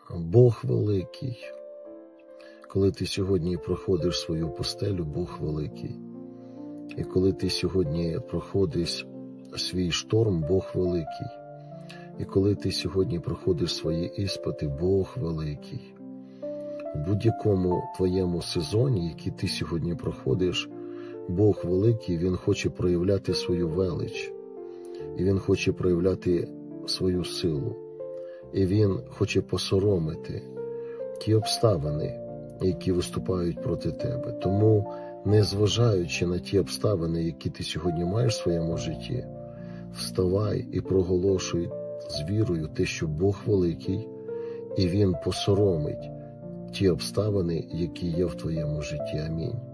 Бог великий. Коли ти сьогодні проходиш свою пустелю, Бог великий. І коли ти сьогодні проходиш свій шторм, Бог великий. І коли ти сьогодні проходиш свої іспити, Бог великий. У будь-якому твоєму сезоні, який ти сьогодні проходиш, Бог великий, Він хоче проявляти свою велич. І Він хоче проявляти свою силу. І Він хоче посоромити ті обставини, які виступають проти тебе. Тому, незважаючи на ті обставини, які ти сьогодні маєш в своєму житті, вставай і проголошуй з вірою те, що Бог великий, і Він посоромить ті обставини, які є в твоєму житті. Амінь.